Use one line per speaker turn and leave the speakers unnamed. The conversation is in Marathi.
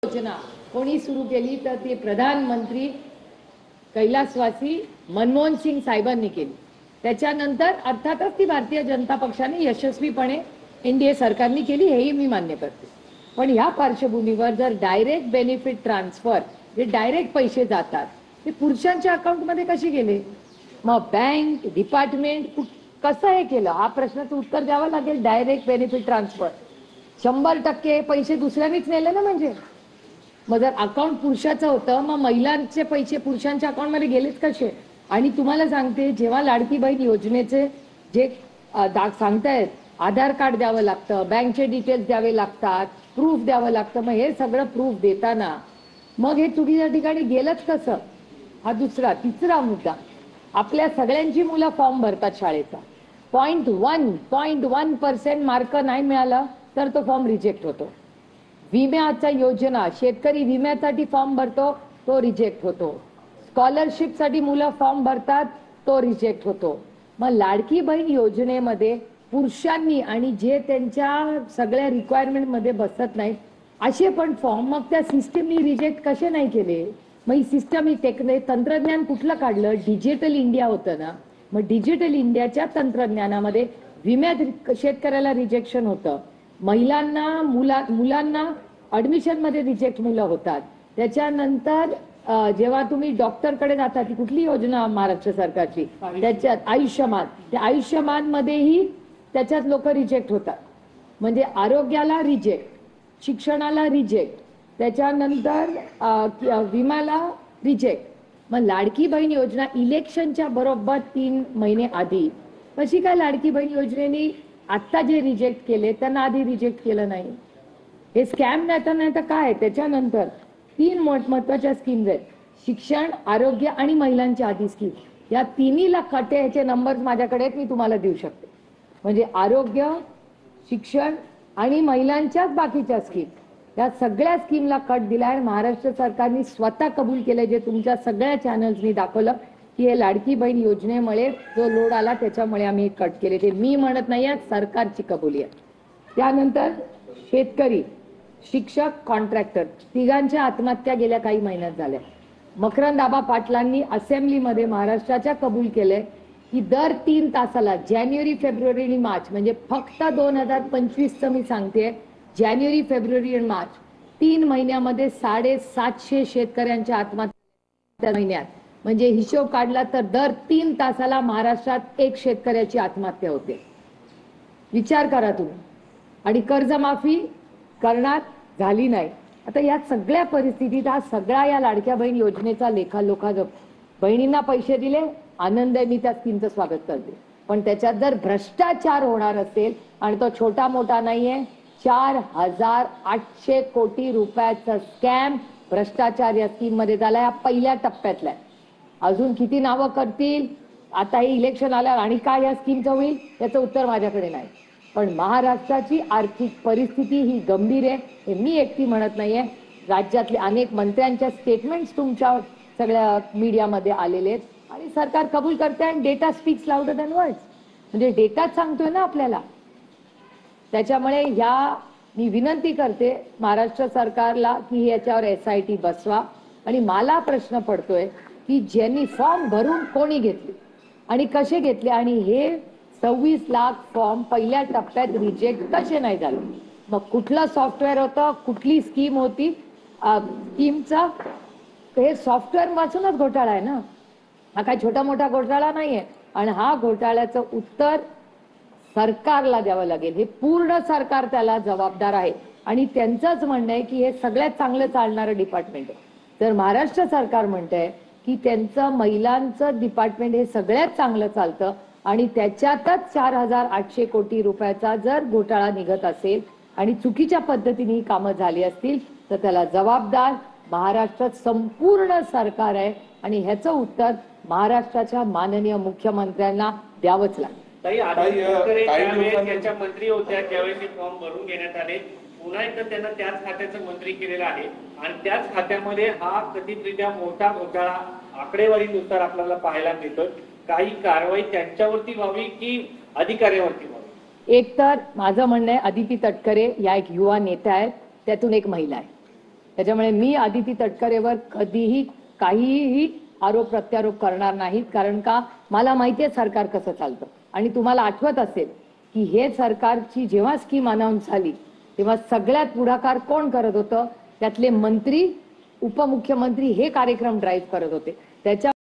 योजना कोणी सुरू केली तर ती प्रधानमंत्री कैलासवासी मनमोहन सिंग साहेबांनी केली। त्याच्यानंतर अर्थातच ती भारतीय जनता पक्षाने यशस्वीपणे एनडीए सरकारने केली, हेही मी मान्य करते। पण या पार्श्वभूमीवर जर डायरेक्ट बेनिफिट ट्रान्सफर जे डायरेक्ट पैसे जातात ते पुरुषांच्या अकाउंटमध्ये कसे गेले, मग बँक डिपार्टमेंट कसं हे केलं, हा प्रश्नाचं उत्तर द्यावं लागेल। डायरेक्ट बेनिफिट ट्रान्सफर 100% पैसे दुसऱ्यांनीच नेले ना, म्हणजे मग जर अकाउंट पुरुषाचं होतं मग महिलांचे पैसे पुरुषांच्या अकाउंटमध्ये गेलेच कसे? आणि तुम्हाला सांगते, जेव्हा लाडकी बहीण योजनेचे जे सांगतायत आधार कार्ड द्यावं लागतं, बँकचे डिटेल्स द्यावे लागतात, प्रूफ द्यावं लागतं, मग हे सगळं प्रूफ देताना मग हे चुकीच्या ठिकाणी गेलंच कसं? हा दुसरा तिसरा मुद्दा, आपल्या सगळ्यांची मुलं फॉर्म भरतात शाळेचा, 0.1% मार्क नाही मिळाला तर तो फॉर्म रिजेक्ट होतो। विम्याचा योजना शेतकरी विम्यासाठी फॉर्म भरतो तो रिजेक्ट होतो, स्कॉलरशिप साठी मुलं फॉर्म भरतात तो रिजेक्ट होतो। मग लाडकी बहीण योजनेमध्ये पुरुषांनी आणि जे त्यांच्या सगळ्या रिक्वायरमेंट मध्ये बसत नाहीत असे पण फॉर्म मग त्या सिस्टीमनी रिजेक्ट कसे नाही केले? मग ही सिस्टम ही तंत्रज्ञान कुठलं काढलं? डिजिटल इंडिया होतं ना, मग डिजिटल इंडियाच्या तंत्रज्ञानामध्ये विम्यात शेतकऱ्याला रिजेक्शन होतं, महिलांना मुलांना ऍडमिशन मध्ये रिजेक्ट मुलं होतात, त्याच्यानंतर जेव्हा तुम्ही डॉक्टरकडे जाता ती कुठली योजना महाराष्ट्र सरकारची त्याच्यात आयुष्यमान, त्या आयुष्यमान मध्येही त्याच्यात लोक रिजेक्ट होतात, म्हणजे आरोग्याला रिजेक्ट, शिक्षणाला रिजेक्ट, त्याच्यानंतर विम्याला रिजेक्ट। मग लाडकी बहीण योजना इलेक्शनच्या बरोबर 3 महिने आधी कशी काय लाडकी बहीण योजनेने आता जे रिजेक्ट केले त्यांना आधी रिजेक्ट केलं नाही? हे स्कॅम नाही तर काय? त्याच्यानंतर 3 महत्वाच्या स्कीम्स आहेत, शिक्षण, आरोग्य आणि महिलांच्या आधी स्कीम, या तिन्हीला कटे ह्याचे नंबर्स माझ्याकडे आहेत, मी तुम्हाला देऊ शकते। म्हणजे आरोग्य, शिक्षण आणि महिलांच्याच बाकीच्या स्कीम, या सगळ्या स्कीमला कट दिलाय। महाराष्ट्र सरकारने स्वतः कबूल केलंय, जे तुमच्या सगळ्या चॅनल्सनी दाखवलं की हे लाडकी बहीण योजनेमुळे जो लोड आला त्याच्यामुळे आम्ही कट केले, ते मी म्हणत नाहीये, सरकारची कबुली आहे। त्यानंतर शेतकरी, शिक्षक, कॉन्ट्रॅक्टर तिघांच्या आत्महत्या गेल्या काही महिन्यात झाल्या। मकरंद आबा पाटलांनी असेंब्लीमध्ये महाराष्ट्राच्या कबूल केले की दर 3 तासाला जानेवारी, फेब्रुवारी आणि मार्च, म्हणजे फक्त 2025चं मी सांगते, जानेवारी, फेब्रुवारी आणि मार्च 3 महिन्यामध्ये 750 शेतकऱ्यांच्या आत्महत्या महिन्यात, म्हणजे हिशोब काढला तर दर 3 तासाला महाराष्ट्रात 1 शेतकऱ्याची आत्महत्या होते। विचार करा तुम्ही। आणि कर्जमाफी करणार झाली नाही। आता या सगळ्या परिस्थितीत हा सगळा या लाडक्या बहीण योजनेचा लेखाजोखा, बहिणींना पैसे दिले, आनंद आहे, मी त्या स्कीमचं स्वागत करते, पण त्याच्यात जर भ्रष्टाचार होणार असेल, आणि तो छोटा मोठा नाहीये, 4800 कोटी रुपयाचा स्कॅम भ्रष्टाचार या स्कीम मध्ये झाला, या पहिल्या टप्प्यातला। अजून किती नावं करतील? आता हे इलेक्शन आल्यावर आणि काय या स्कीमचं होईल याचं उत्तर माझ्याकडे नाही, पण महाराष्ट्राची आर्थिक परिस्थिती ही गंभीर आहे, हे मी एकटी म्हणत नाहीये, राज्यातले अनेक मंत्र्यांच्या स्टेटमेंट्स तुमच्या सगळ्या मीडियामध्ये आलेले आहेत आणि सरकार कबूल करते, आणि data speaks louder than words, म्हणजे डेटाच सांगतोय ना आपल्याला। त्याच्यामुळे मी विनंती करते महाराष्ट्र सरकारला की याच्यावर SIT बसवा। आणि मला प्रश्न पडतोय की ज्यांनी फॉर्म भरून कोणी घेतले आणि कसे घेतले, आणि हे 26 लाख फॉर्म पहिल्या टप्प्यात रिजेक्ट कसे नाही झाले? मग कुठलं सॉफ्टवेअर होतं, कुठली स्कीम होती? स्कीमचा हे सॉफ्टवेअर वाचूनच घोटाळा आहे ना, हा काय छोटा मोठा घोटाळा नाहीये, आणि हा घोटाळ्याचं उत्तर सरकारला द्यावं लागेल, हे पूर्ण सरकार त्याला जबाबदार आहे। आणि त्यांचंच म्हणणं आहे की हे सगळ्यात चांगलं चालणारं डिपार्टमेंट आहे। तर महाराष्ट्र सरकार म्हणतंय की त्यांचं महिलांचं डिपार्टमेंट हे सगळ्यात चांगलं चालतं, आणि त्याच्यातच 4800 कोटी रुपयाचा जर घोटाळा निघत असेल आणि चुकीच्या पद्धतीने ही कामं झाली असतील तर त्याला जबाबदार महाराष्ट्रात संपूर्ण सरकार आहे, आणि ह्याचं उत्तर महाराष्ट्राच्या माननीय मुख्यमंत्र्यांना द्यावंच लागेल।
त्यांच्या मंत्री होत्या त्यावेळेस फॉर्म भरून घेण्यात आले, पुन्हा एकदा त्यांना त्याच खात्याचं मंत्री केलेलं आहे, आणि त्याच खात्यामध्ये हा कथितरित्या मोठा घोटाळा आकडेवारीनुसार आपल्याला पाहायला मिळतोय। काही कारवाई त्यांच्यावरती व्हावी की अधिकाऱ्यावरती व्हावी?
एक तर माझं म्हणणं आहे, अदिती तटकरे या एक युवा नेत्या आहेत, त्यातून एक महिला आहे, त्याच्यामुळे मी आदिती तटकरेवर कधीही काहीही आरोप प्रत्यारोप करणार नाहीत, कारण का मला माहिती आहे सरकार कसं चालतं. आणि तुम्हाला आठवत असेल की हे सरकारची जेव्हा स्कीम अनाऊन्स झाली तेव्हा सगळ्यात पुढाकार कोण करत होतं? त्यातले मंत्री, उपमुख्यमंत्री हे कार्यक्रम ड्राईव्ह करत होते. त्याच्या